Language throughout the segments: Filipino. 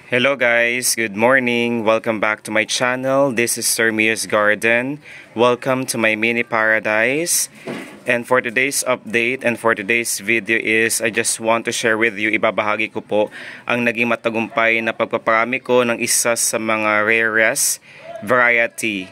Hello guys, good morning. Welcome back to my channel. This is Sir Mia's Garden. Welcome to my mini paradise. And for today's update and for today's video is I just want to share with you, ibabahagi ko po ang naging matagumpay na pagpaparami ko ng isa sa mga rarest variety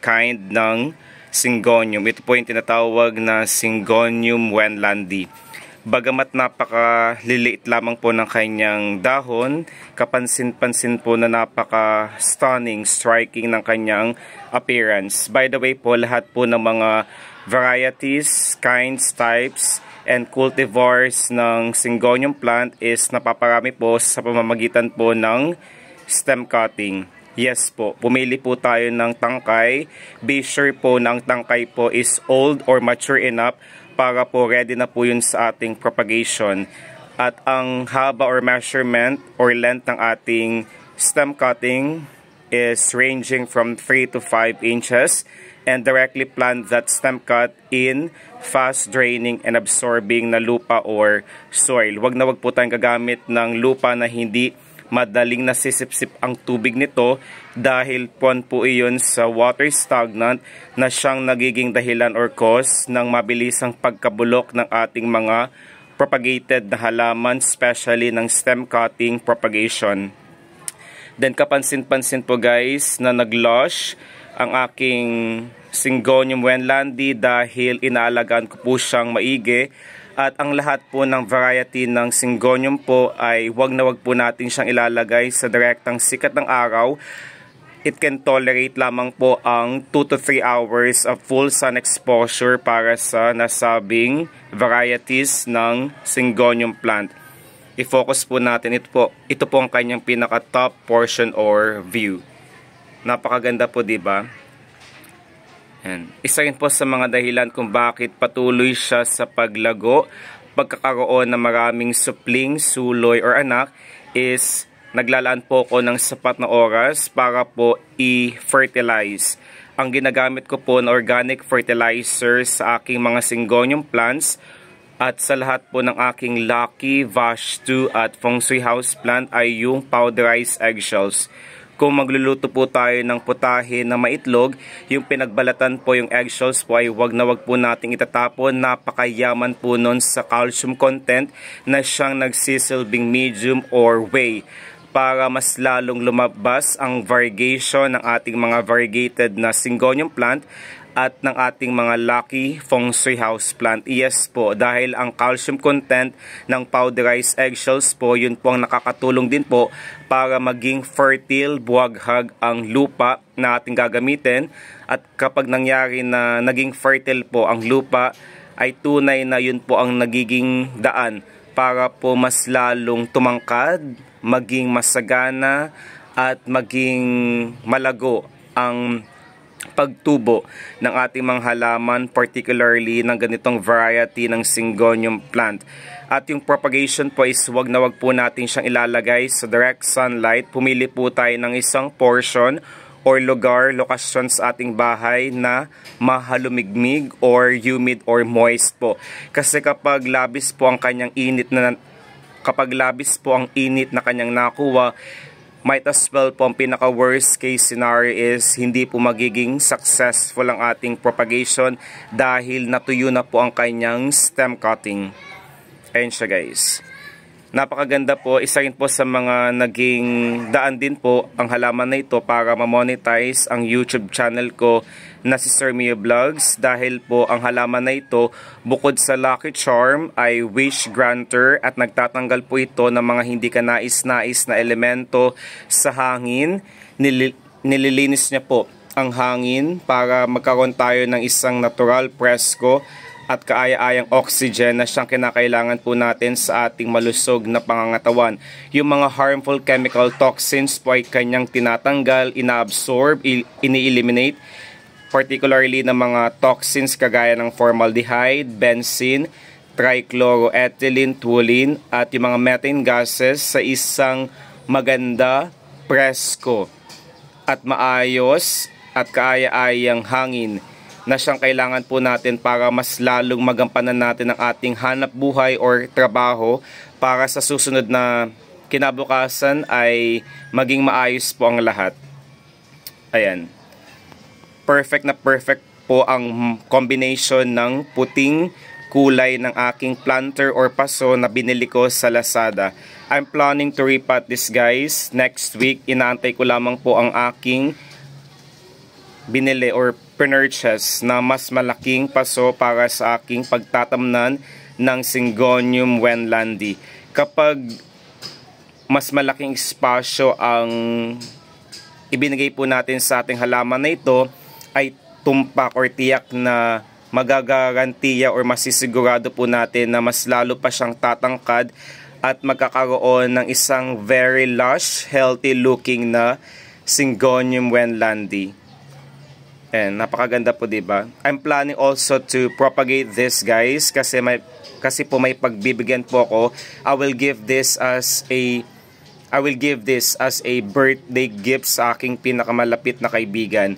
kind ng Syngonium. Ito po yung tinatawag na Syngonium wendlandi. Bagamat napaka-liliit lamang po ng kanyang dahon, kapansin-pansin po na napaka-stunning, striking ng kanyang appearance. By the way po, lahat po ng mga varieties, kinds, types, and cultivars ng Syngonium plant is napaparami po sa pamamagitan po ng stem cutting. Yes po, pumili po tayo ng tangkay. Be sure po na ang tangkay po is old or mature enough para po ready na po yun sa ating propagation. At ang haba or measurement or length ng ating stem cutting is ranging from 3 to 5 inches and directly plant that stem cut in fast draining and absorbing na lupa or soil. Wag na wag po tayong gagamit ng lupa na hindi madaling nasisipsip ang tubig nito dahil puwan po iyon sa water stagnant na siyang nagiging dahilan or cause ng mabilisang pagkabulok ng ating mga propagated na halaman, especially ng stem cutting propagation. Then kapansin-pansin po guys na nag-lush ang aking Syngonium wendlandi dahil inaalagaan ko po siyang maigi. At ang lahat po ng variety ng Syngonium po ay wag na wag po natin siyang ilalagay sa direktang sikat ng araw. It can tolerate lamang po ang 2 to 3 hours of full sun exposure para sa nasabing varieties ng Syngonium plant. I-focus po natin ito po ang kanyang pinaka top portion or view. Napakaganda po, di ba? Isa rin po sa mga dahilan kung bakit patuloy siya sa paglago, pagkakaroon ng maraming supling, suloy, or anak is naglalaan po ko ng sapat na oras para po i-fertilize. Ang ginagamit ko po na organic fertilizer sa aking mga Syngonium plants at sa lahat po ng aking Lucky, Vash 2 at Feng Shui house plant ay yung powderized eggshells. Kung magluluto po tayo ng putahe na maitlog, yung pinagbalatan po yung eggshells po ay wag na wag po nating itatapon. Napakayaman po nun sa calcium content na siyang nagsisilbing medium or whey para mas lalong lumabas ang variegation ng ating mga variegated na Syngonium plant at ng ating mga Lucky Feng Shui house plant. Yes po, dahil ang calcium content ng powderized eggshells po, yun po ang nakakatulong din po para maging fertile, buwaghag ang lupa na ating gagamitin. At kapag nangyari na naging fertile po ang lupa, ay tunay na yun po ang nagiging daan para po mas lalong tumangkad, maging masagana, at maging malago ang pagtubo ng ating mga halaman, particularly ng ganitong variety ng Syngonium plant. At yung propagation po is wag na wag po natin siyang ilalagay sa direct sunlight. Pumili po tayo ng isang portion or lokasyon sa ating bahay na mahalumigmig or humid or moist po. Kasi kapag labis po ang init na kanyang nakuha, might as well po ang pinaka worst case scenario is hindi po magiging successful ang ating propagation dahil natuyo na po ang kanyang stem cutting. Ayun siya guys. Napakaganda po. Isa rin po sa mga naging daan din po ang halaman na ito para ma-monetize ang YouTube channel ko na si Sir Mia Vlogs dahil po ang halaman na ito bukod sa lucky charm ay wish granter at nagtatanggal po ito ng mga hindi ka nais-nais na elemento sa hangin. Nililinis niya po ang hangin para magkaroon tayo ng isang natural presko at kaaya-ayang oxygen na siyang kinakailangan po natin sa ating malusog na pangangatawan. Yung mga harmful chemical toxins po ay kanyang tinatanggal, inaabsorb, ini-eliminate, particularly ng mga toxins kagaya ng formaldehyde, benzene, trichloroethylene, toluene, at yung mga methane gases sa isang maganda, presko, at maayos at kaaya-ayang hangin na siyang kailangan po natin para mas lalong magampanan natin ang ating hanap buhay or trabaho para sa susunod na kinabukasan ay maging maayos po ang lahat. Ayan. Perfect na perfect po ang combination ng puting kulay ng aking planter or paso na binili ko sa Lazada. I'm planning to repot this guys next week. Inaantay ko lamang po ang aking binili or purchase na mas malaking paso para sa aking pagtatamnan ng Syngonium Wendlandi. Kapag mas malaking espasyo ang ibinigay po natin sa ating halaman na ito, ay tumpak or tiyak na magagarantiya or masisigurado po natin na mas lalo pa siyang tatangkad at magkakaroon ng isang very lush, healthy looking na Syngonium Wendlandi. And napakaganda po, diba? I'm planning also to propagate this guys kasi may pagbibigyan po ako. I will give this as a birthday gift sa aking pinakamalapit na kaibigan.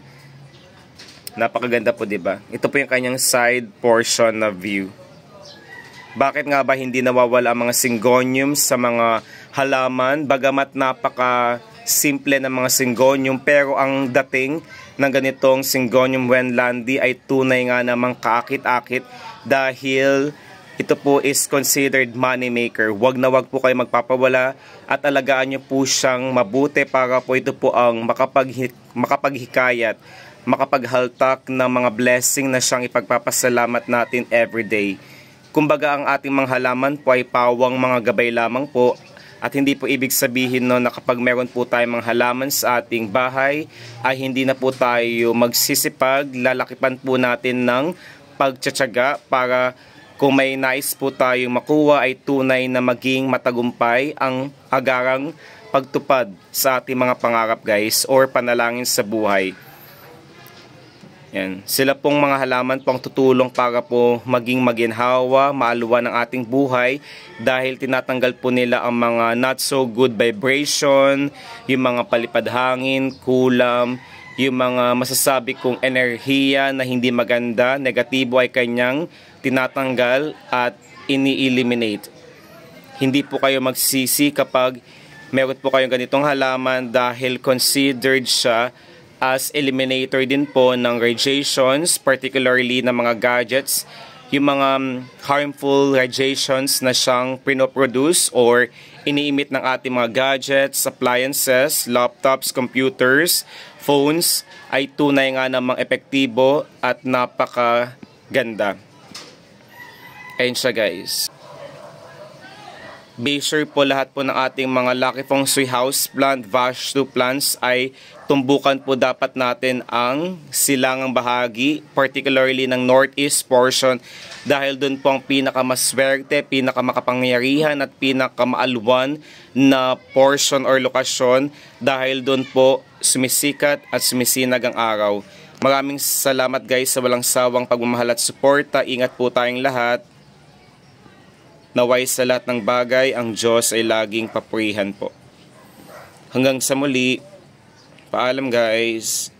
Napakaganda po, diba? Ito po yung kanyang side portion na view. Bakit nga ba hindi nawawala ang mga Syngonium sa mga halaman? Bagamat napaka simple ng mga Syngonium, pero ang dating ng ganitong Syngonium Wendlandi ay tunay nga namang kaakit-akit dahil ito po is considered money maker. Wag na wag po kayo magpapawala at alagaan nyo po siyang mabuti para po ito po ang makapaghikayat, makapaghaltak ng mga blessing na siyang ipagpapasalamat natin everyday. Kumbaga ang ating mga halaman po ay pawang mga gabay lamang po. At hindi po ibig sabihin no, na kapag meron po tayong mga halaman sa ating bahay ay hindi na po tayo magsisipag, lalakipan po natin ng pagtsatsaga para kung may nais po tayong makuha ay tunay na maging matagumpay ang agarang pagtupad sa ating mga pangarap guys or panalangin sa buhay. Yan. Sila pong mga halaman pong tutulong para po maging maginhawa, maaluwan ng ating buhay dahil tinatanggal po nila ang mga not so good vibration, yung mga palipad hangin, kulam, yung mga masasabi kong enerhiya na hindi maganda, negatibo ay kanyang tinatanggal at ini-eliminate. Hindi po kayo magsisi kapag meron po kayong ganitong halaman dahil considered siya as eliminator din po ng radiations, particularly ng mga gadgets, yung mga harmful radiations na siyang pinoproduce or iniimit ng ating mga gadgets, appliances, laptops, computers, phones, ay tunay nga namang epektibo at napakaganda. Ayun siya guys. Be sure po lahat po ng ating mga Lucky Feng Shui house plant, vastu plants ay tumbukan po dapat natin ang silangang bahagi, particularly ng northeast portion dahil doon po ang pinakamaswerte, pinakamakapangyarihan at pinakamaalwan na portion or lokasyon dahil doon po sumisikat at sumisinag ang araw. Maraming salamat guys sa walang sawang pagmamahal at suporta. Ingat po tayong lahat. Naway sa lahat ng bagay, ang Diyos ay laging papurihan po. Hanggang sa muli, paalam guys.